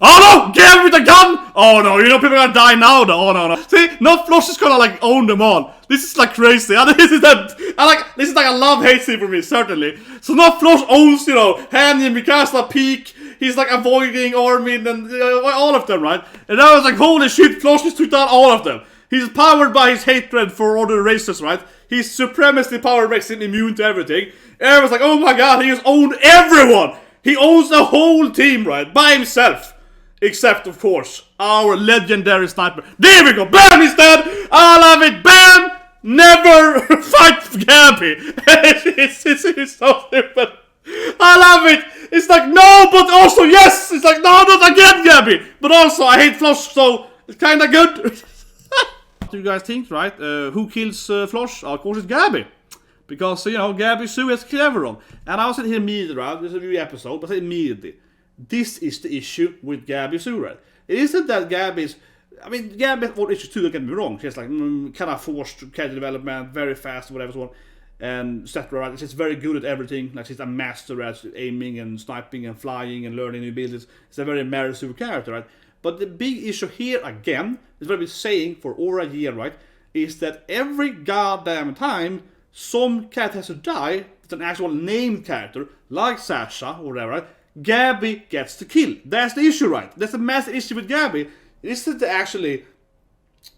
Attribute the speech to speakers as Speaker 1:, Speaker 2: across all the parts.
Speaker 1: oh no, Gabi with a gun! Oh no, you know people are gonna die now though. Oh no. See, no Flosh is gonna like own them all. This is like crazy. This is like a love-hate scene for me, certainly. So now Flosh owns, you know, Hanny, Mikasa, PIECK. He's like avoiding Armin and all of them, right? And I was like, holy shit, Flosh just took down all of them. He's powered by his hatred for other races, right? His supremacy power makes him immune to everything. Everyone's like, oh my god, he just owned everyone! He owns the whole team, right? By himself. Except, of course, our legendary sniper. There we go! Bam! He's dead! I love it! Bam! Never fight Gabi! it's so stupid. I love it! It's like, no, but also yes! It's like, no, not again, Gabi! But also, I hate Flosh, so it's kinda good. What do you guys think, right? Who kills Flosh? Of course, it's Gabi. Because, you know, Gabi Sue has killed everyone. And I was here immediately, right? This is a new episode, but immediately. This is the issue with Gabi Sue, right? It isn't that Gabi's... I mean, Gabi has more issues too, don't get me wrong. She's like, kind of forced character development, very fast, whatever so on. And etc. Right? She's very good at everything. Like, she's a master at aiming and sniping and flying and learning new abilities. It's a very Marley Sue character, right? But the big issue here, again, is what I've been saying for over a year, right? Is that every goddamn time some character has to die, it's an actual named character, like Sasha or whatever, right? Gabi gets the kill. That's the issue, right? That's the massive issue with Gabi. It isn't actually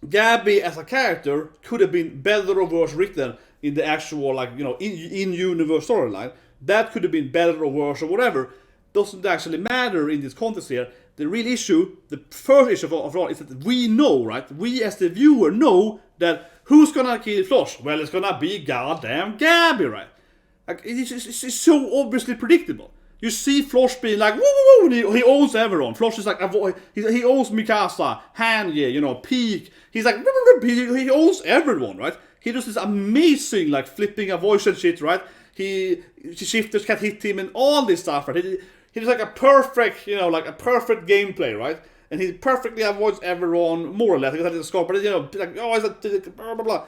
Speaker 1: Gabi as a character could have been better or worse written in the actual, like, you know, in-universe storyline. That could have been better or worse or whatever. Doesn't actually matter in this context here. The real issue, the first issue of all, is that we know, right? We as the viewer know that who's gonna kill Flosh? Well, it's gonna be goddamn Gabi, right? Like, it's so obviously predictable. You see Flosh being like, woo woo woo, he owns everyone. Flosh is like, he owns Mikasa, Hanye, you know, PIECK. He's like, he owns everyone, right? He does this amazing, like, flipping a voice and shit, right? Shifters can't hit him and all this stuff, right? He's like a perfect, you know, like a perfect gameplay, right? And he perfectly avoids everyone, more or less. Because the score, but you know, like, oh, is that blah blah blah.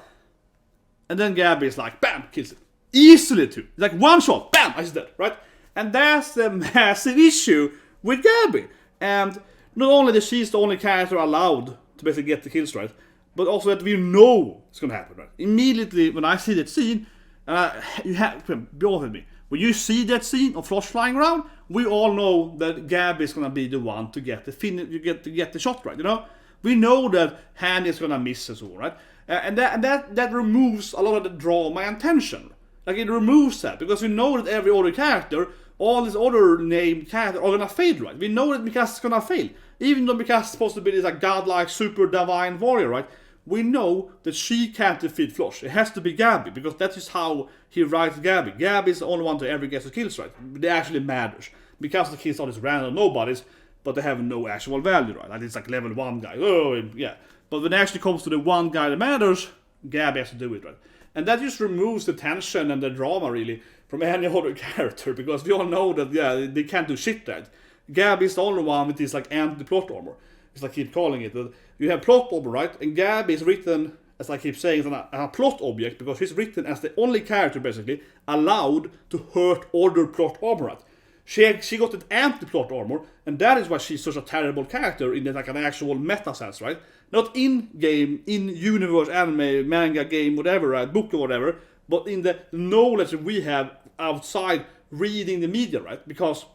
Speaker 1: And then Gabi is like, bam, kills it easily too. Like one shot, bam, he's dead, right? And that's the massive issue with Gabi. And not only that she's the only character allowed to basically get the kills, right? But also that we know it's gonna happen, right? Immediately when I see that scene, you have to be honest with me. When you see that scene of Flosh flying around, we all know that Gabi is gonna be the one to get the get the shot, right? You know, we know that Hanny is gonna miss as well, right? And that removes a lot of the drama and tension. Like, it removes that because we know that every other character, all these other named characters are gonna fail, right? We know that Mikasa is gonna fail, even though Mikasa is supposed to be this like godlike, super divine warrior, right? We know that she can't defeat Flosh. It has to be Gabi, because that is how he writes Gabi. Gabi is the only one to ever get the kills, right? They actually matters. Mikasa kills all these random nobodies, but they have no actual value, right? Like, it's like level 1 guy. Oh, yeah. But when it actually comes to the one guy that matters, Gabi has to do it, right? And that just removes the tension and the drama, really, from any other character, because we all know that, yeah, they can't do shit, right? Gabi is the only one with this, like, anti-plot armor. It's like I keep calling it. You have plot armor, right? And Gabi is written, as I keep saying, as a plot object, because he's written as the only character, basically, allowed to hurt other plot armor, right? She got an anti-plot armor, and that is why she's such a terrible character in the, like, an actual meta sense, right? Not in-game, in-universe, anime, manga, game, whatever, right? Book or whatever, but in the knowledge that we have outside reading the media, right? Because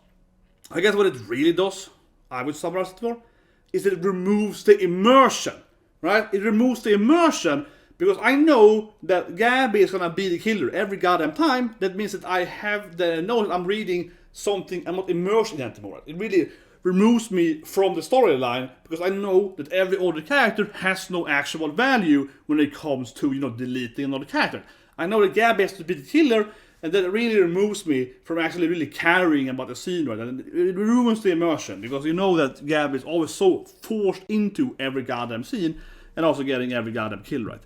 Speaker 1: I guess what it really does, I would summarize it for, is that it removes the immersion, right? It removes the immersion because I know that Gabi is gonna be the killer every goddamn time. That means that I have the knowledge I'm reading something, I'm not immersed in it anymore. It really removes me from the storyline because I know that every other character has no actual value when it comes to, you know, deleting another character. I know that Gabi has to be the killer, and that really removes me from actually really caring about the scene, right? And it ruins the immersion, because you know that Gabi is always so forced into every goddamn scene, and also getting every goddamn kill, right?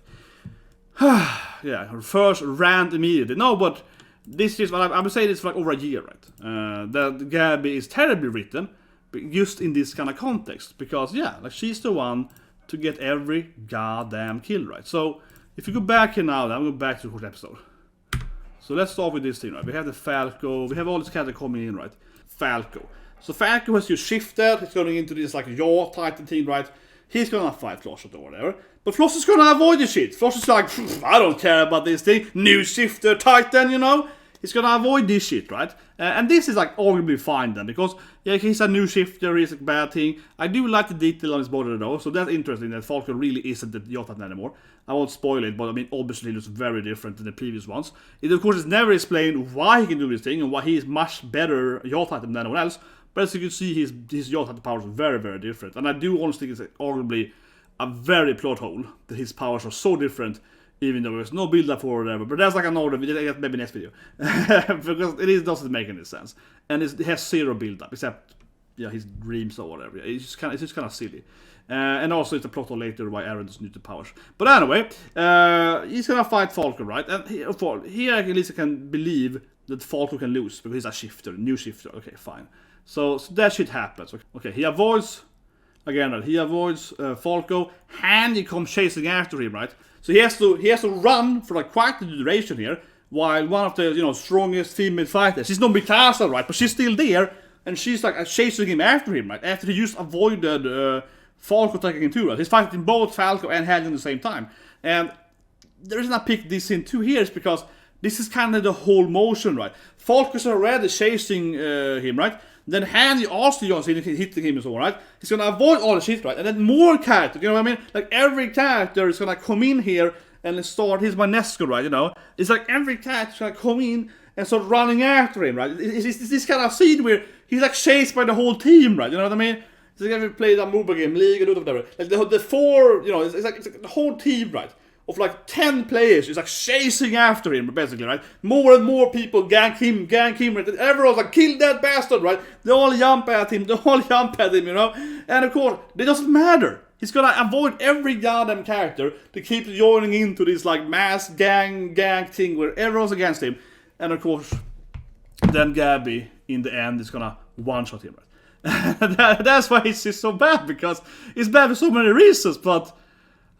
Speaker 1: Yeah, her first rant immediately. No, but this is what I've been saying this for like over a year, right? That Gabi is terribly written, but just in this kind of context, because yeah, like, she's the one to get every goddamn kill, right? So if you go back here now, I'm going back to the first episode. So let's start with this thing, right? We have the Falco, we have all this character coming in, right? Falco. So Falco has just shifted, he's going into this like yaw Titan thing, right? He's gonna fight Floss or whatever. But Floss is gonna avoid the shit. Floss is like, I don't care about this thing. New shifter Titan, you know? He's gonna avoid this shit, right? And this is like arguably fine then, because yeah, he's a new shifter, he's a bad thing. I do like the detail on his body though, so that's interesting that Falco really isn't the yaw Titan anymore. I won't spoil it, but I mean, obviously he looks very different than the previous ones. It of course is never explained why he can do this thing and why he is much better yaw Titan than anyone else. But as you can see, his yaw Titan powers are very, very different. And I do honestly think it's arguably a very plot hole that his powers are so different, even though there's no build up for whatever. But that's like another video, maybe next video. Because doesn't make any sense. And it has zero build up, except yeah, his dreams or whatever. It's just kind of silly. And also it's a plot hole later why Eren doesn't need the powers. But anyway, he's gonna fight Falco, right? And here at least I can believe that Falco can lose, because he's a shifter, new shifter. Okay, fine. So that shit happens. Okay, he avoids, again, right? He avoids Falco, and he comes chasing after him, right? So he has to run for like quite the duration here, while one of the strongest female fighters, she's not Mikasa, right? But she's still there, and she's like chasing him, right? After he just avoided Falco attacking him too, right? He's fighting both Falco and Handy at the same time. And the reason I picked this in two here is because this is kind of the whole motion, right? Falco's already chasing him, right? Then Handy also joins in, hitting him and so on, right? He's gonna avoid all the shit, right? And then more characters, you know what I mean? Like every character is gonna come in here and start, here's my Nesco, right, you know? It's like every character is gonna come in and start running after him, right? It's this kind of scene where he's like chased by the whole team, right? You know what I mean? It's like if you played a MOBA game, League or whatever. Like the four, it's like the whole team, right? Of like 10 players is like chasing after him, basically, right? More and more people gank him, right? And everyone's like, kill that bastard, right? They all jump at him, you know? And of course, it doesn't matter. He's gonna avoid every goddamn character to keep joining into this like mass gang thing where everyone's against him. And of course, then Gabi, in the end, is gonna one-shot him, right? That's why it's just so bad, because it's bad for so many reasons, but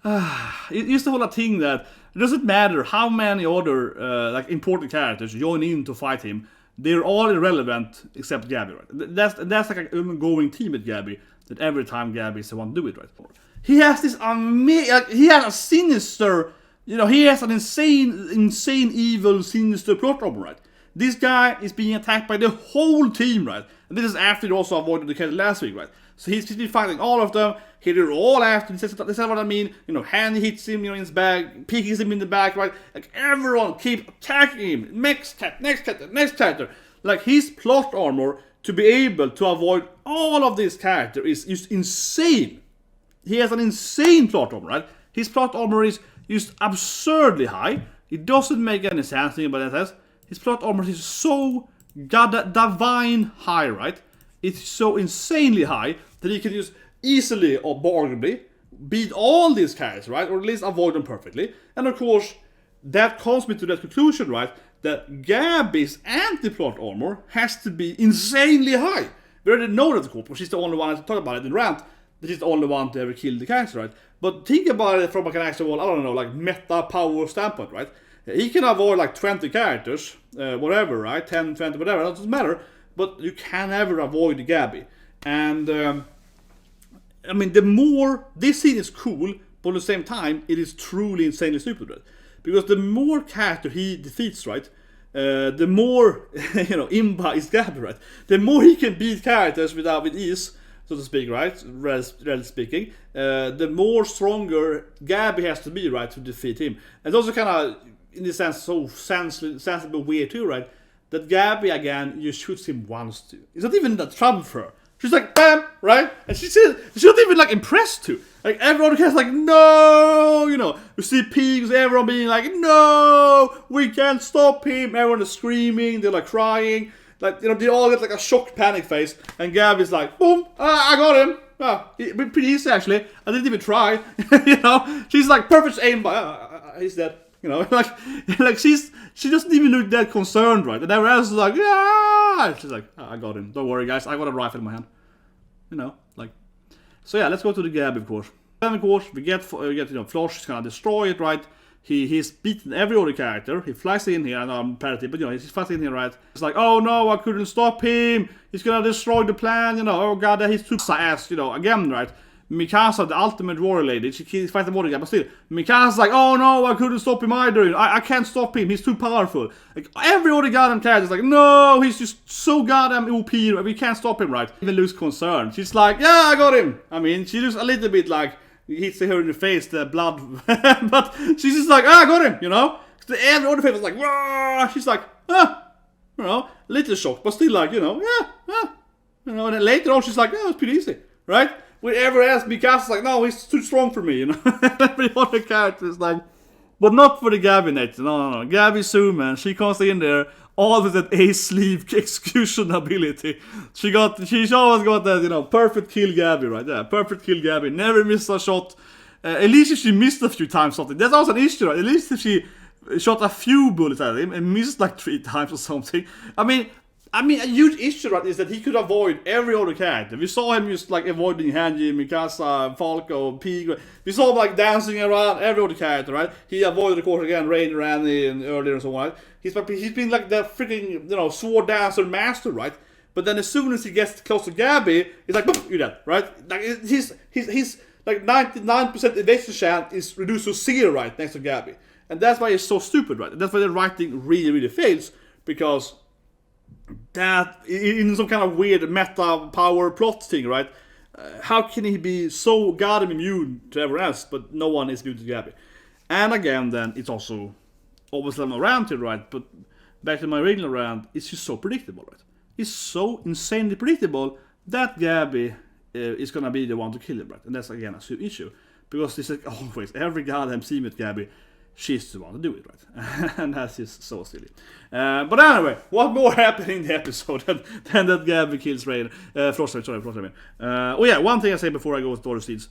Speaker 1: it's the whole thing that it doesn't matter how many other like important characters join in to fight him, they're all irrelevant except Gabi, right? That's like an ongoing theme with Gabi, that every time Gabi is the one to do it, right? He has this he has a sinister, he has an insane evil sinister plot armor, right? This guy is being attacked by the whole team, right? And this is after he also avoided the character last week, right? So he's been fighting all of them. They're all after him. This is what I mean. Handy hits him, in his back. PIECK hits him in the back, right? Like, everyone keep attacking him. Next character. Like, his plot armor to be able to avoid all of these characters is just insane. He has an insane plot armor, right? His plot armor is just absurdly high. It doesn't make any sense, but that his plot armor is so divine high, right? It's so insanely high that he can just easily or arguably beat all these characters, right? Or at least avoid them perfectly. And of course, that comes me to that conclusion, right? That Gabi's anti-plot armor has to be insanely high. We already know that, of course, she's the only one to talk about it in Rant. That she's the only one to ever kill the character, right? But think about it from like an actual, I don't know, like meta power standpoint, right? He can avoid like 20 characters, whatever, right? 10, 20, whatever, that doesn't matter. But you can never avoid Gabi. And, I mean, this scene is cool, but at the same time, it is truly insanely stupid, right? Because the more character he defeats, right? The more, Imba is Gabi, right? The more he can beat characters with ease, so to speak, right? Relatively speaking, the more stronger Gabi has to be, right? To defeat him. And it's also kind of, in this sense, so sensible weird too, right? That Gabi again just shoots him once too. It's not even that trouble for her. She's like, bam, right? And she's not even like impressed too. Like everyone is like, no, you see PIECK, everyone being like, no, we can't stop him. Everyone is screaming, they're like crying, like they all get like a shocked panic face. And Gabi's like, boom, I got him. Pretty easy actually. I didn't even try. She's like perfect aim, but he's dead. Like she doesn't even look that concerned, right? And everyone else is like, yeah. She's like, I got him. Don't worry, guys. I got a rifle in my hand. So yeah, let's go to the Gabi, of course. Then of course we get Floss is gonna destroy it, right? He's beaten every other character. He flies in here, I know I'm parroting, but you know, he flies in here, right? It's like, oh no, I couldn't stop him. He's gonna destroy the plan, you know. Oh god, he's too ass, you know. Again, right? Mikasa, the ultimate warrior lady, she fights the warrior guy, but still, Mikasa's like, oh no, I couldn't stop him either. You know, I can't stop him. He's too powerful. Like every other goddamn character is like, no, he's just so goddamn OP. We can't stop him, right? Even lose concern. She's like, yeah, I got him. I mean, she looks a little bit like. Hits her in the face, the blood, but she's just like, I got him, you know? Every other face was like, wah! She's like, you know, a little shocked, but still like, you know, yeah, you know, and then later on she's like, yeah, it's pretty easy, right? Whenever else, Mikasa's like, no, he's too strong for me, you know? Every other character is like, but not for the Gabi net, no. Gabi Sue, man, she comes in there, all with that A-sleeve execution ability. She always got that, you know, perfect kill Gabi, right? Yeah, perfect kill Gabi. Never missed a shot. At least if she missed a few times something. That's also an issue, right? At least if she shot a few bullets at him and missed like 3 times or something. I mean, a huge issue, right, is that he could avoid every other character. We saw him just like avoiding Hanji, Mikasa, Falco, PIECK. We saw him like dancing around every other character, right? He avoided, of course, again, Reiner, and earlier and so on, right? He's been like the freaking, you know, sword dancer master, right? But then as soon as he gets close to Gabi, he's like, boom, you're dead, right? Like he's like 99% evasion chance is reduced to 0 right next to Gabi. And that's why it's so stupid, right? And that's why the writing really fails, because that in some kind of weird meta power plot thing, right? How can he be so goddamn immune to everyone else, but no one is immune to Gabi? And again, then it's also obviously I'm around here, right? But back to my original round, it's just so predictable, right? It's so insanely predictable that Gabi is gonna be the one to kill him, right? And that's again a issue, because it's like always every goddamn scene with Gabi, she's the one to do it, right? And that's just so silly. But anyway, what more happened in the episode than that Gabi kills Reiner? Flosh, oh yeah, one thing I say before I go with Doris Seeds.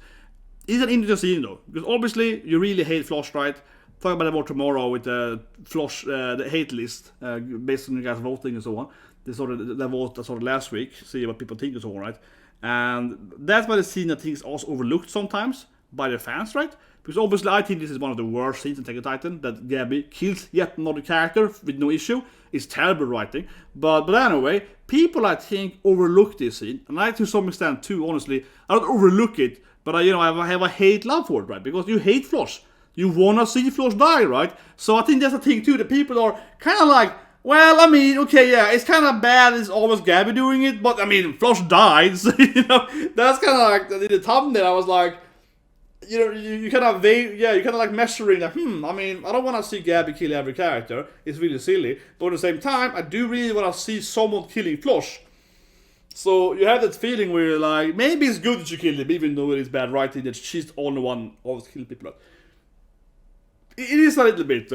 Speaker 1: It's an interesting scene though, because obviously you really hate Flosh, right? Talk about it more tomorrow with the Flosh, the hate list, based on you guys voting and so on. They vote sort of last week, see what people think and so on, right? And that's why the scene that things also overlooked sometimes by the fans, right? Because obviously I think this is one of the worst scenes in Attack on Titan, that Gabi kills yet another character with no issue. It's terrible writing. But anyway, people I think overlook this scene, and I to some extent too, honestly. I don't overlook it, but I have a hate love for it, right? Because you hate Flosh. You wanna see Flosh die, right? So I think that's a thing too, that people are kind of like, well, I mean, okay, yeah, it's kind of bad, it's always Gabi doing it, but I mean, Flosh died, so, you know, that's kind of like, in the thumbnail, I was like, you know, you kind of like measuring that, I mean, I don't want to see Gabi kill every character, it's really silly, but at the same time, I do really want to see someone killing Flosh. So you have that feeling where you're like, maybe it's good that you killed him, even though it is bad writing that she's the only one always killing people. It is a little bit,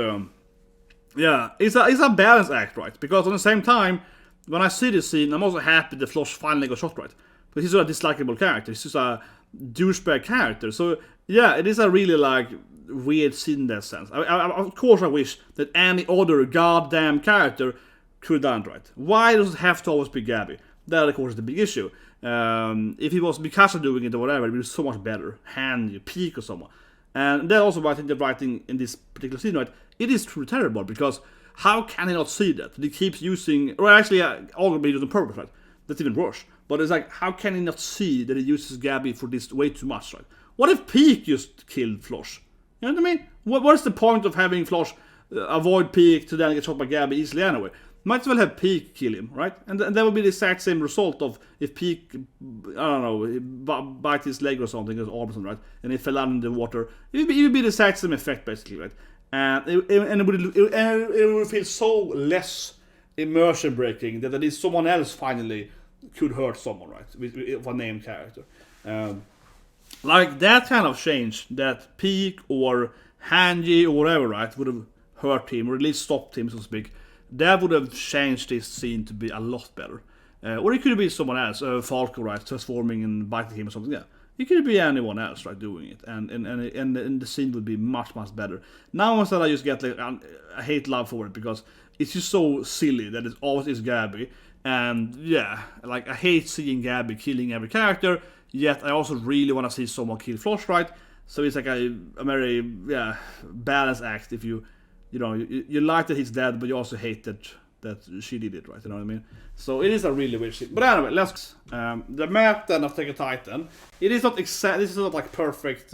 Speaker 1: yeah, it's a balance act, right? Because at the same time, when I see this scene, I'm also happy that Flosh finally got shot, right? But he's a dislikable character, he's just a douchebag character. So yeah, it is a really like weird scene in that sense. Of course I wish that any other goddamn character could have done it, right? Why does it have to always be Gabi? That of course is the big issue. If it was Mikasa doing it or whatever, it would be so much better. Hanji, PIECK or someone. And that's also why I think the writing in this particular scene, right? It is truly terrible, because how can he not see that? He keeps using, or actually, arguably using purpose, right? That's even worse. But it's like, how can he not see that he uses Gabi for this way too much, right? What if PIECK just killed Flosh? You know what I mean? What is the point of having Flosh avoid PIECK to then get shot by Gabi easily anyway? Might as well have PIECK kill him, right? And that would be the exact same result of if PIECK, I don't know, bite his leg or something, as Armin, right? And he fell out in the water. It would be the exact same effect, basically, right? And it would feel so less immersion breaking that at least someone else finally could hurt someone, right? With a named character. Like that kind of change, that PIECK or Hanji or whatever, right, would have hurt him, or at least stopped him, so to speak. That would have changed this scene to be a lot better. Or it could be someone else, Falco, right, transforming and biting him or something. Yeah, it could be anyone else, right, doing it, and the scene would be much better. Now instead, I just get like a hate love for it, because it's just so silly that it always is Gabi, and yeah, like I hate seeing Gabi killing every character. Yet I also really want to see someone kill Flosh, right? So it's like a very balanced act. If you like that he's dead, but you also hate that she did it, right? You know what I mean? So it is a really weird shit. But anyway, let's the map then of Attack on Titan. It is not exact. This is not like perfect,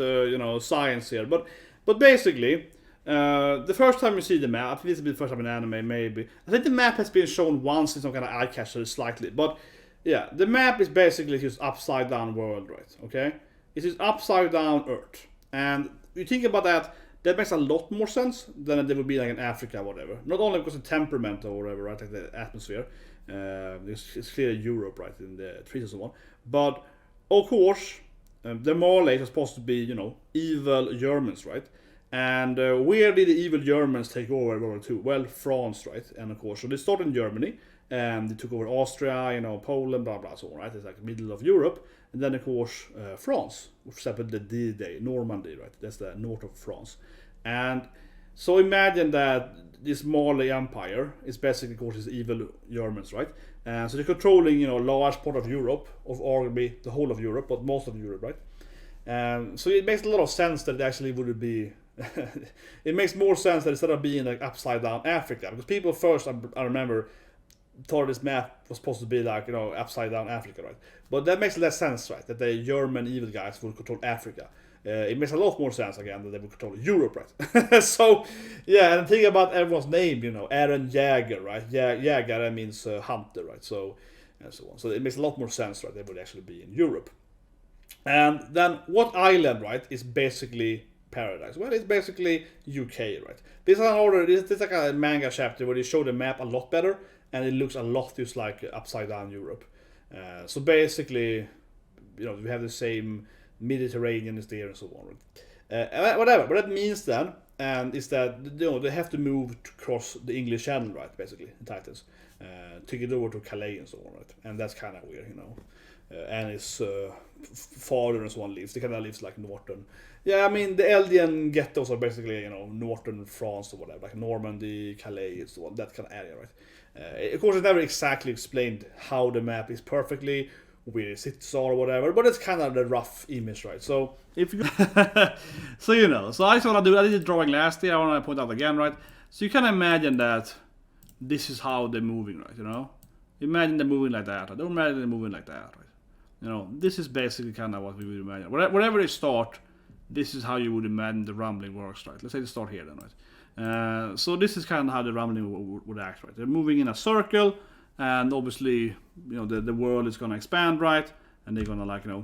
Speaker 1: science here. But basically, the first time you see the map, this will be the first time in anime, maybe. I think the map has been shown once in some kind of eye catcher slightly, but yeah, the map is basically just upside down world, right? Okay, it is upside down Earth, and you think about that. That makes a lot more sense than it would be like in Africa or whatever. Not only because of temperament or whatever, right? Like the atmosphere. It's clearly Europe, right? In the trees and so on. But, of course, the Marley are supposed to be, evil Germans, right? And where did the evil Germans take over World War II? Well, France, right? And of course, so they started in Germany. And they took over Austria, Poland, blah, blah, so on, right? It's like middle of Europe. And then, of course, France, which happened the D-Day, Normandy, right? That's the north of France. And so imagine that this Marley Empire is basically, of course, these evil Germans, right? So they're controlling, a large part of Europe, of arguably the whole of Europe, but most of Europe, right? So it makes a lot of sense that it actually would be... it makes more sense that instead of being like upside down Africa, because people first, I remember, thought this map was supposed to be like, upside down Africa, right? But that makes less sense, right? That the German evil guys would control Africa. It makes a lot more sense, again, that they would control Europe, right? So, yeah, and think about everyone's name, Eren Jäger, right? Jäger means hunter, right? So, and so on. So it makes a lot more sense, right? They would actually be in Europe. And then, what island, right, is basically paradise? Well, it's basically UK, right? This is like a manga chapter where they show the map a lot better, and it looks a lot just like upside down Europe. So basically, we have the same Mediterranean is there and so on. Whatever, but that means then, is that they have to move across the English Channel, right? Basically, the Titans, to get over to Calais and so on, right? And that's kind of weird, And his father and so on lives. They kind of lives like northern. Yeah, I mean the Eldian ghettos are basically northern France or whatever, like Normandy, Calais, and so on. That kind of area, right? Of course, it's never exactly explained how the map is perfectly, where cities are or whatever, but it's kind of the rough image, right? So if you so I just want to do, I did the drawing last year, I want to point out again, right? So you can imagine that this is how they're moving, right? Imagine they're moving like that, right? Don't imagine they're moving like that, right? This is basically kind of what we would imagine. Wherever they start, this is how you would imagine the rumbling works, right? Let's say they start here then, right? So this is kind of how the rumbling would act, right? They're moving in a circle, and obviously, the world is gonna expand, right? And they're gonna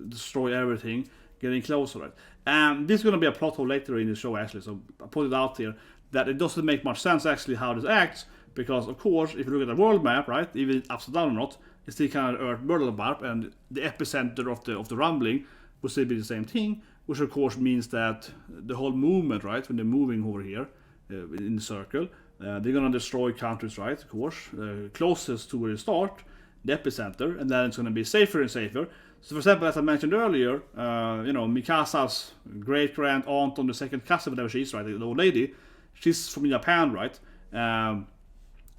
Speaker 1: destroy everything, getting closer, right? And this is gonna be a plot hole later in the show, actually. So I put it out here that it doesn't make much sense actually how this acts, because of course, if you look at the world map, right, even if it's upside down or not, it's still kind of Earth world map, and the epicenter of the rumbling will still be the same thing, which of course means that the whole movement, right, when they're moving over here in the circle, they're gonna destroy countries, right? Of course, closest to where they start, the epicenter, and then it's gonna be safer and safer. So, for example, as I mentioned earlier, Mikasa's great grand aunt on the second cousin, whatever she is, right, the old lady, she's from Japan, right?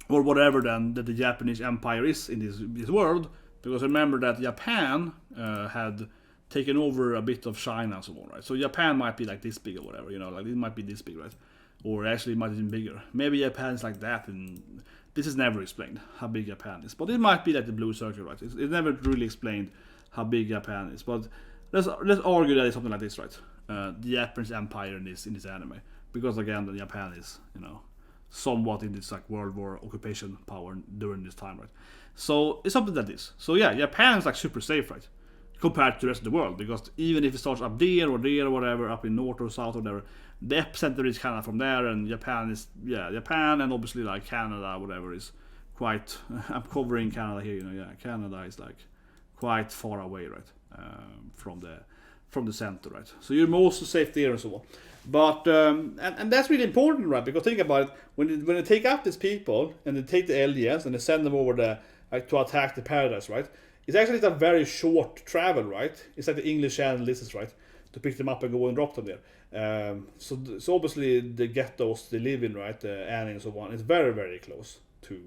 Speaker 1: Or whatever then that the Japanese empire is in this world, because remember that Japan had taken over a bit of China and so on, right? So Japan might be like this big or whatever, like it might be this big, right? Or actually it might be even bigger. Maybe Japan is like that, and this is never explained how big Japan is. But it might be like the blue circle, right? It's never really explained how big Japan is. But let's argue that it's something like this, right? The Japanese empire in this anime, because again, the Japan is somewhat in this like World War occupation power during this time, right? So it's something like this. So yeah, Japan is like super safe, right? Compared to the rest of the world, because even if it starts up there or whatever, up in north or south or whatever, the epicenter is kind of from there, and Japan, and obviously like Canada, whatever, is quite. I'm covering Canada here, Canada is like quite far away, right, from the center, right. So you're most safe there and so on. But and that's really important, right? Because think about it, when they take out these people and they take the aliens and they send them over to attack the paradise, right? It's actually a very short travel, right? It's like the English Channel distance, right? To pick them up and go and drop them there. So obviously the ghettos they live in, right? Annie and so on, is very, very close to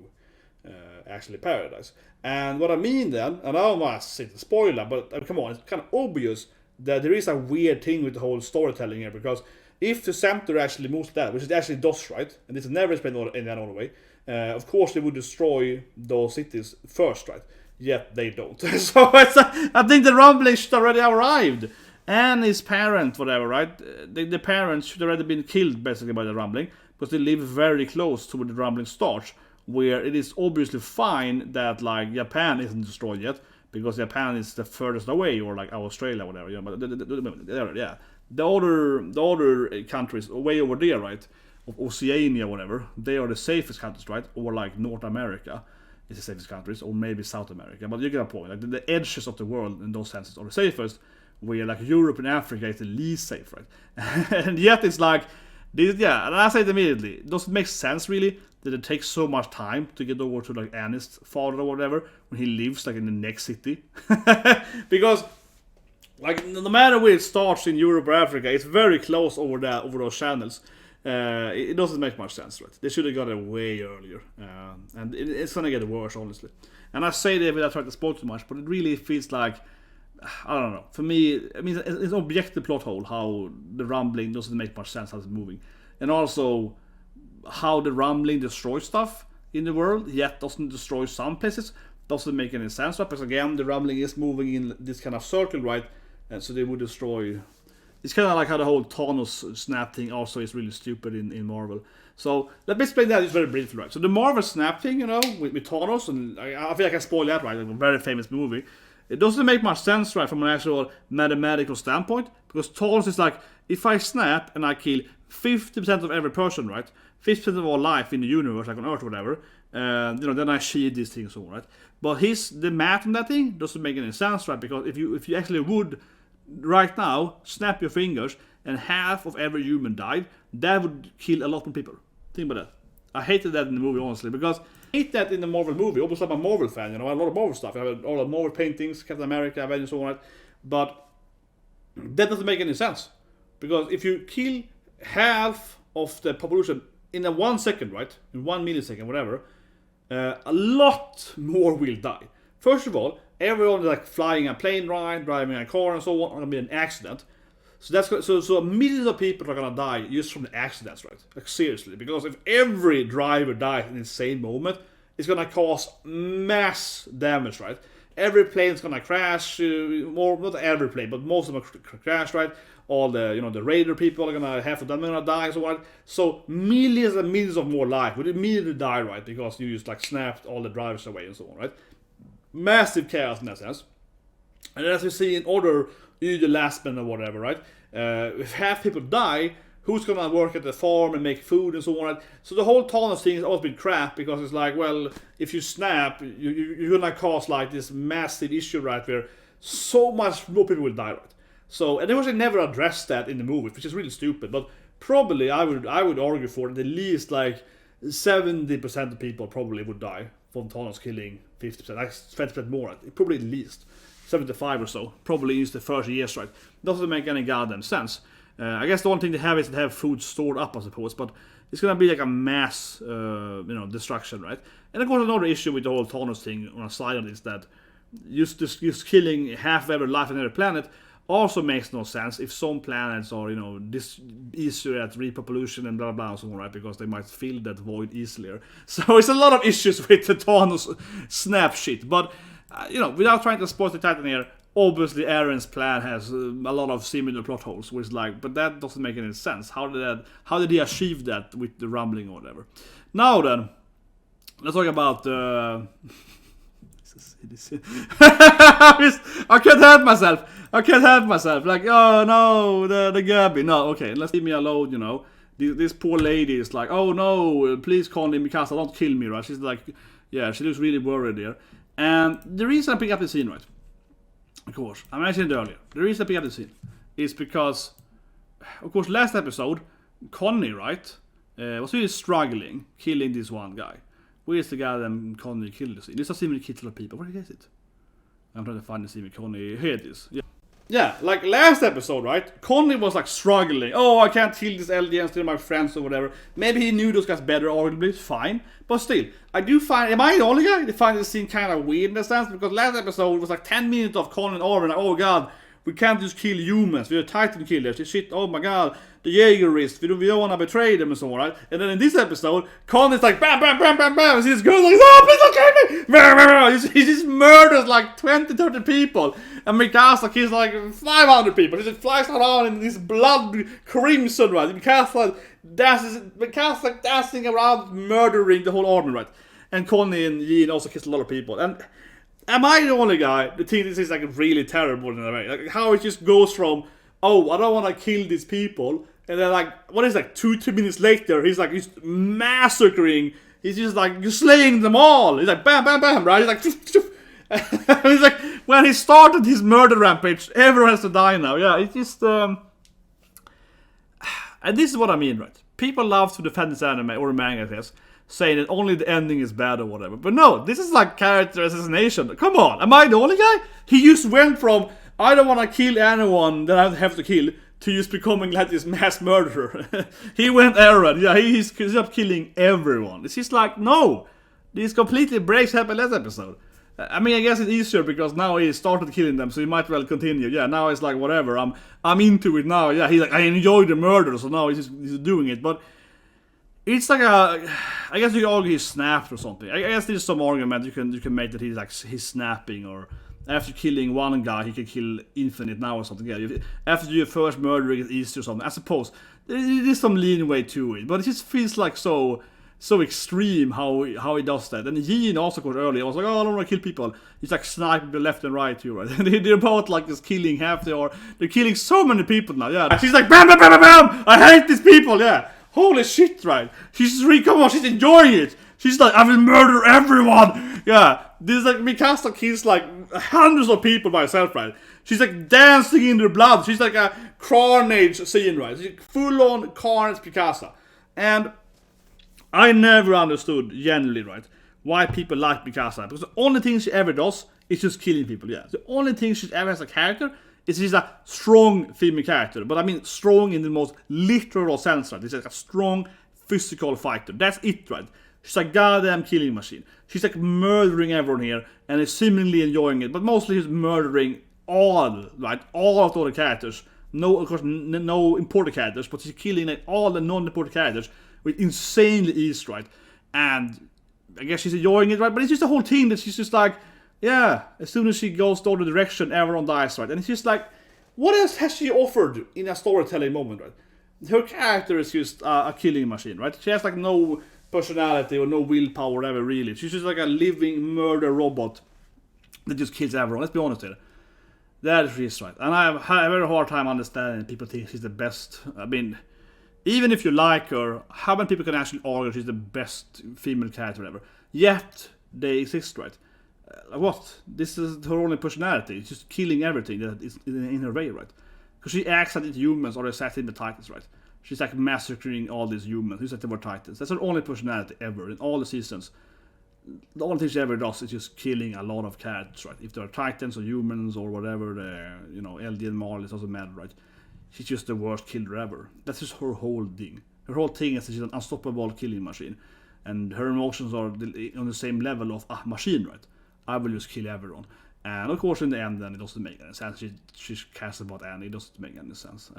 Speaker 1: actually paradise. And what I mean then, and I don't want to say the spoiler, but come on, it's kind of obvious that there is a weird thing with the whole storytelling here, because if the center actually moves that, which it actually does, right, and it's never explained in that other way, of course they would destroy those cities first, right? Yet they don't. So I think the rumbling should already arrived. And his parent, whatever, right? The parents should already been killed basically by the rumbling, because they live very close to where the rumbling starts, where it is obviously fine that like Japan isn't destroyed yet, because Japan is the furthest away, or like Australia, whatever. You know, but the other countries way over there, right? Of Oceania, whatever, they are the safest countries, right? Or like North America is the safest countries, or maybe South America. But you get a point. Like the edges of the world in those senses are the safest, where like Europe and Africa is the least safe, right? And yet it's like this, yeah. And I say it immediately, it doesn't make sense really that it takes so much time to get over to like Annie's father or whatever when he lives like in the next city, because like no matter where it starts in Europe or Africa, it's very close over those channels. It doesn't make much sense, right? They should have got it way earlier, and it's gonna get worse, honestly. And I say that without trying to spoil too much, but it really feels like, I don't know. For me, I mean, it's an objective plot hole how the rumbling doesn't make much sense how it's moving, and also how the rumbling destroys stuff in the world, yet doesn't destroy some places. Doesn't make any sense, right? Because again, the rumbling is moving in this kind of circle, right? And so they would destroy. It's kind of like how the whole Thanos snap thing also is really stupid in Marvel. So let me explain that just very briefly, right? So the Marvel snap thing, you know, with Thanos, and I feel like I spoiled that, right? Like a very famous movie. It doesn't make much sense, right, from an actual mathematical standpoint, because Thanos is like, if I snap and I kill 50% of every person, right, 50% of all life in the universe, like on Earth or whatever, you know, then I shield these things, all right. But the math on that thing doesn't make any sense, right? Because if you actually would right now snap your fingers and half of every human died, that would kill a lot more people. Think about that. I hated that in the movie, honestly, because I hate that in the Marvel movie. Obviously, I'm a Marvel fan, you know, I have a lot of Marvel stuff. I have all the Marvel paintings, Captain America, Avengers, all that. But that doesn't make any sense, because if you kill half of the population in a 1 second, right, in 1 millisecond, whatever, a lot more will die. First of all, everyone is like flying a plane ride, driving a car, and so on, gonna be an accident. So millions of people are gonna die just from the accidents, right? Like seriously, because if every driver dies in the same moment, it's gonna cause mass damage, right? Every plane's gonna crash, more not every plane, but most of them are crash, right? All the the Raider people are gonna, half of them are gonna die, and so on. So millions and millions of more life would immediately die, right? Because you just like snapped all the drivers away and so on, right? Massive chaos in that sense. And as we see in other the last man or whatever, right? If half people die, who's gonna work at the farm and make food and so on, right? So the whole Thanos thing has always been crap, because it's like, well, if you snap, you're gonna cause like this massive issue, right, where so much more people will die, right? So, and they actually never addressed that in the movie, which is really stupid. But probably I would argue for at least like 70% of people probably would die from Thanos killing 50%, like 20% more, probably at least 75 or so. Probably is the first years, right? Doesn't make any goddamn sense. I guess the one thing they have is to have food stored up, I suppose, but it's gonna be like a mass, destruction, right? And of course, another issue with the whole Thanos thing on a side of this, that just killing half of every life on every planet also makes no sense if some planets are, this easier at repopulation and blah blah and so on, right? Because they might fill that void easier. So it's a lot of issues with the Thanos snap shit. But without trying to spoil the Titan here, obviously Eren's plan has a lot of similar plot holes, which is like, but that doesn't make any sense. How did he achieve that with the rumbling or whatever? Now then, let's talk about I can't help myself. Like, oh no, the GABI. No, okay, let's leave me alone, This poor lady is like, oh no, please call me Mikasa, don't kill me, right? She's like, yeah, she looks really worried there. And the reason I pick up the scene, right? Of course, I mentioned it earlier. The reason I pick up the scene is because, of course, last episode, Connie, right, was really struggling killing this one guy. Where's the guy that Connie killed? This has seen kill a lot of people. Where is it? I'm trying to find the scene with Connie. Here it is. Yeah, like last episode, right? Connie was like struggling. Oh, I can't kill this LD and steal my friends or whatever. Maybe he knew those guys better, arguably. Fine. But still, I do find... Am I the only guy that find this scene kind of weird in a sense? Because last episode was like 10 minutes of Connie and Armin. Like, oh god, we can't just kill humans, we're Titan killers, shit, oh my god, the Jaegerists, we don't wanna betray them and so on, right? And then in this episode, Khan is like, bam, bam, bam, bam, bam, and this girl's like, oh, please don't kill me! Bam, bam, bam. He just murders like 20, 30 people, and Mikasa kills like 500 people. He just flies around in this blood crimson, right? Mikasa like dancing around, murdering the whole army, right? And Connie and Yin also kissed a lot of people. And am I the only guy that thinks this is like really terrible in a way? Like how it just goes from, oh, I don't want to kill these people, and then like, what is like 2-3 minutes later, he's massacring, he's just like, you're slaying them all. He's like, bam, bam, bam, right? He's like, he's like, when he started his murder rampage, everyone has to die now. Yeah, it's just, and this is what I mean, right? People love to defend this anime, or manga, I guess, saying that only the ending is bad or whatever. But no, this is like character assassination. Come on, am I the only guy? He just went from, I don't want to kill anyone that I have to kill, to just becoming like this mass murderer. He went Eren, yeah, he's up killing everyone. It's just like, no, this completely breaks happened last episode. I mean, I guess it's easier because now he started killing them, so he might well continue. Yeah, now it's like, whatever, I'm into it now. Yeah, he's like, I enjoy the murder, so now he's doing it. But it's like I guess you can argue he's snapped or something. I guess there's some argument you can make that he's snapping, or after killing one guy he can kill infinite now or something. Yeah, after your first murder it's easy or something. I suppose there is some leeway to it, but it just feels like so extreme how he does that. And Yin also got earlier, I was like, oh, I don't want to kill people. He's like sniping the left and right too, right? They're both like just killing half they're killing so many people now, yeah. And she's like, bam, bam, bam, bam, bam! I hate these people, yeah. Holy shit, right? She's really, come on, she's enjoying it. She's like, I will murder everyone. Yeah, this is like, Mikasa kills like hundreds of people by herself, right? She's like dancing in their blood. She's like a carnage scene, right? She's full on carnage Mikasa. And I never understood, genuinely, right, why people like Mikasa. Because the only thing she ever does is just killing people, yeah. The only thing she ever has a character is she's a strong female character. But I mean strong in the most literal sense, right? She's like a strong physical fighter. That's it, right? She's a goddamn killing machine. She's like murdering everyone here and is seemingly enjoying it. But mostly she's murdering all, right? All of the other characters. No, of course, no important characters, but she's killing like all the non-important characters with insanely ease, right? And I guess she's enjoying it, right? But it's just the whole thing that she's just like, yeah, as soon as she goes the other direction, everyone dies, right? And it's just like, what else has she offered in a storytelling moment, right? Her character is just a killing machine, right? She has like no personality or no willpower, whatever, really. She's just like a living murder robot that just kills everyone. Let's be honest here. That is right. And I have a very hard time understanding people think she's the best. I mean, even if you like her, how many people can actually argue she's the best female character ever? Yet, they exist, right? What? This is her only personality. It's just killing everything that is in her way, right? Because she acts like it's humans or assassinating the Titans, right? She's like massacring all these humans. Who said they were Titans? That's her only personality ever in all the seasons. The only thing she ever does is just killing a lot of characters, right? If they're Titans or humans or whatever, you know, LD and Marley, it doesn't matter, right? She's just the worst killer ever. That's just her whole thing. Her whole thing is that she's an unstoppable killing machine. And her emotions are on the same level of a machine, right? I will just kill everyone. And of course in the end then it doesn't make any sense. She cares about Annie, it doesn't make any sense.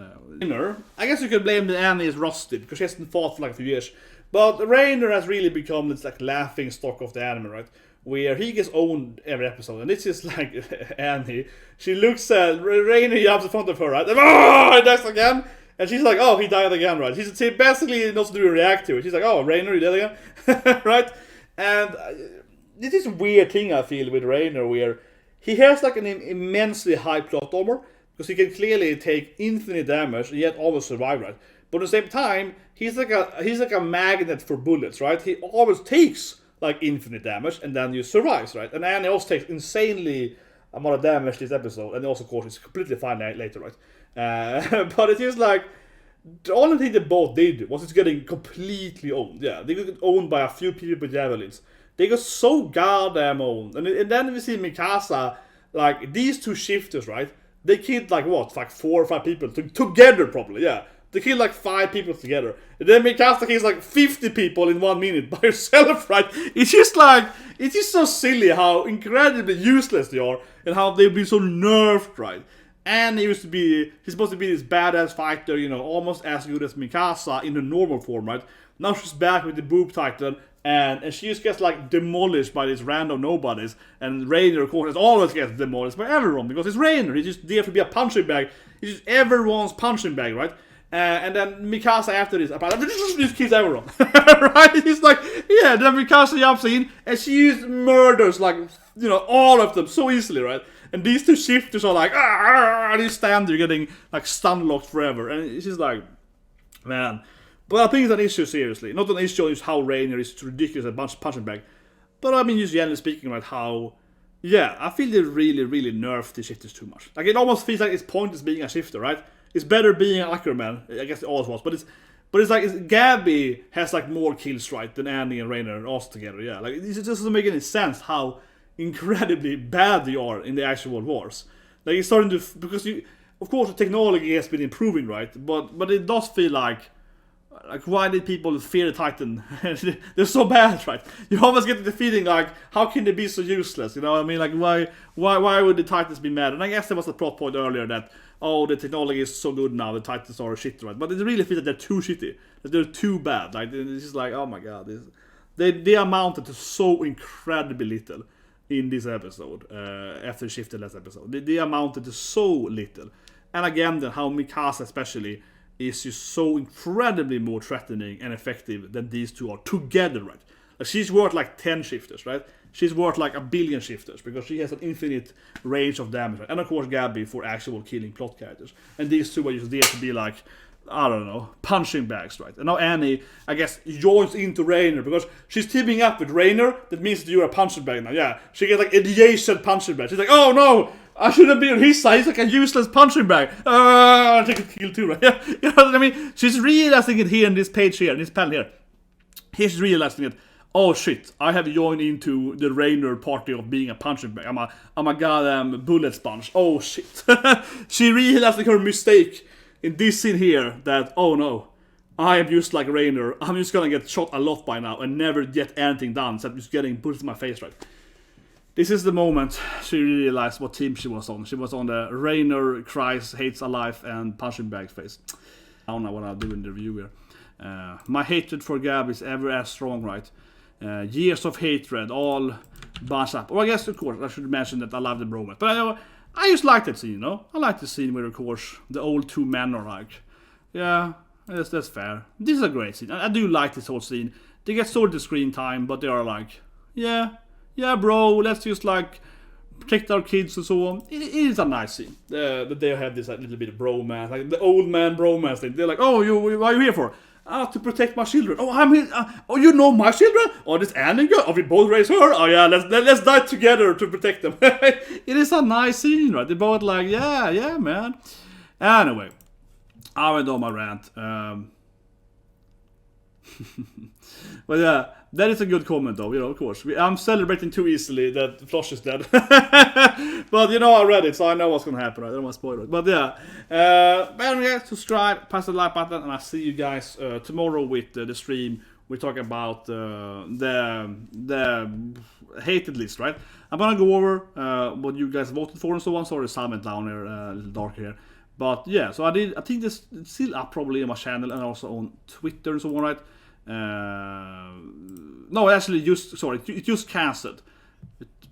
Speaker 1: I guess you could blame that Annie is rusted, because she hasn't fought for like a few years. But Reiner has really become this like laughing stock of the anime, right? Where he gets owned every episode. And this is like Annie. She looks at Reiner jumps in front of her, right? And he dies again. And she's like, oh, he died again, right? She basically knows to react to it. She's like, oh, Reiner, you dead again? Right? And this is a weird thing I feel with Reiner, where he has like an immensely high plot armor, because he can clearly take infinite damage and yet always survive, right? But at the same time, he's like a magnet for bullets, right? He always takes like infinite damage and then you survives, right? And Annie also takes insanely amount of damage this episode, and also of course it's completely fine later, right? But it is like the only thing they both did was it's getting completely owned. Yeah, they got owned by a few people with javelins. They got so goddamn owned. And then we see Mikasa, like these two shifters, right? They killed like what? Like 4 or 5 people together, probably, yeah. They killed like 5 people together. And then Mikasa kills like 50 people in 1 minute by herself, right? It's just so silly how incredibly useless they are and how they've been so nerfed, right? And he's supposed to be this badass fighter, you know, almost as good as Mikasa in the normal form, right? Now she's back with the boob titan, and she just gets like demolished by these random nobodies. And Reiner, of course, always gets demolished by everyone because it's Reiner. He's just there to be a punching bag. He's just everyone's punching bag, right? And then Mikasa after this, just kills everyone, right? It's like, yeah, then Mikasa jumps in and she just murders, like, you know, all of them so easily, right? And these two shifters are like, and they stand there getting like stun locked forever, and it's just like, man. But I think it's an issue, seriously. Not an issue is how Reiner is ridiculous at punching bag, but I mean, just generally speaking, right? How, yeah, I feel they really nerfed the shifters too much. Like, it almost feels like it's pointless being a shifter, right? It's better being an Ackerman, I guess it always was, but it's like GABI has like more kills, right, than Annie and Reiner all together, yeah. Like, it just doesn't make any sense how incredibly bad they are in the actual wars. Like, it's starting to, because of course the technology has been improving, right, but it does feel like why did people fear the Titan? They're so bad, right? You almost get the feeling like, how can they be so useless, you know what I mean? Like, why would the Titans be mad? And I guess there was a plot point earlier that, oh, the technology is so good now, the Titans are shit, right? But it really feels that they're too shitty, that they're too bad. Like, it's just like, oh my god, they amounted to so incredibly little in this episode, after shifted last episode. They amounted to so little. And again, then how Mikasa especially is just so incredibly more threatening and effective than these two are together, right? Like, she's worth like 10 shifters, right? She's worth like 1 billion shifters because she has an infinite range of damage, right? And of course GABI for actual killing plot characters. And these two are just there to be like, I don't know, punching bags, right? And now Annie, I guess, joins into Reiner because she's teaming up with Reiner. That means that you're a punching bag now, yeah. She gets like adjacent punching bag. She's like, oh no, I shouldn't be on his side. He's like a useless punching bag. I'll take a kill too, right? Yeah, you know what I mean? She's realizing it here in this page here, in this panel here. He's realizing it. Oh shit, I have joined into the Reiner party of being a punching bag. I'm a goddamn bullet sponge. Oh shit. She realizing her mistake in this scene here that, oh no, I am just like Reiner. I'm just gonna get shot a lot by now and never get anything done except just getting bullets in my face, right? This is the moment she realized what team she was on. She was on the Reiner cries, hates alive, and punching bag face. I don't know what I'll do in the review here. My hatred for Gab is ever as strong, right? Years of hatred, all bunched up. Well, I guess, of course, I should mention that I love the bromance. But I just like that scene, you know? I like the scene where, of course, the old two men are like, yeah, that's fair. This is a great scene. I do like this whole scene. They get sort of screen time, but they are like, yeah, bro, let's just, like, protect our kids and so on. It is a nice scene. That they have this little bit of bromance, like the old man bromance thing. They're like, oh, what are you here for? To protect my children. Oh, I'm here. Oh, you know my children? Oh, this Annie girl. Oh, we both raise her. Oh, yeah, let's die together to protect them. It is a nice scene, right? They both like, yeah, man. Anyway, I went on my rant. But yeah, that is a good comment, though. You know, of course, I'm celebrating too easily that Flosh is dead. But you know, I read it, so I know what's gonna happen. Right? I don't want to spoil it. But yeah, anyway, subscribe, press the like button, and I'll see you guys tomorrow with the stream. We're talking about the hated list, right? I'm gonna go over what you guys voted for and so on. Sorry, Sam went down here, a little darker here. But yeah, so I think this is still up probably on my channel and also on Twitter and so on, right? No, actually, it just cancelled.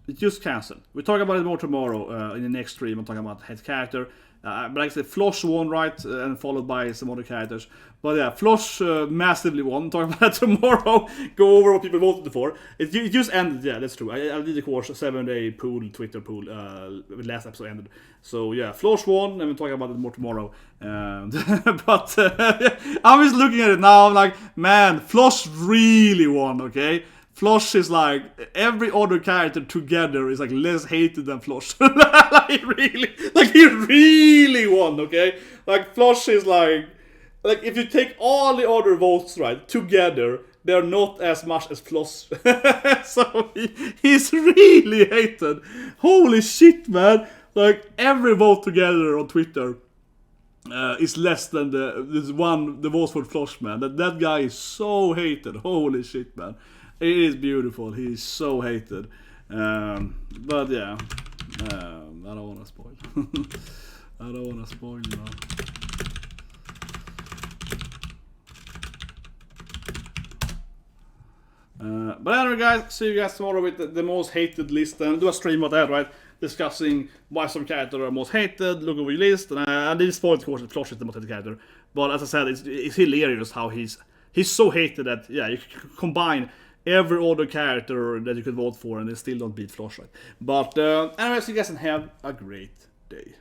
Speaker 1: It just cancelled. We'll talk about it more tomorrow in the next stream. I'm talking about head character. But like I said, Flosh won, right? And followed by some other characters. But yeah, Flosh massively won. Talk about that tomorrow. Go over what people voted for. It just ended. Yeah, that's true. I did, of course, a 7-day pool, Twitter pool. Last episode ended. So yeah, Flosh won, and we'll talk about it more tomorrow. But I'm just looking at it now. I'm like, man, Flosh really won. Okay. Flosh is like, every other character together is like less hated than Flosh. he really won, okay? Like, Flosh is like if you take all the other votes, right, together, they're not as much as Flosh. So he's really hated. Holy shit, man. Like, every vote together on Twitter is less than the votes for Flosh, man. That guy is so hated. Holy shit, man. It is beautiful. He's so hated. But yeah, I don't want to spoil. I don't wanna spoil now. But anyway guys, see you guys tomorrow with the most hated list, and do a stream about that, right? Discussing why some characters are most hated, look over your list, and I didn't spoil it, of course, Flosh is the most hated character. But as I said, it's hilarious how he's so hated that, yeah, you can combine every other character that you could vote for and they still don't beat Flosh, right? But anyway, see you guys and have a great day.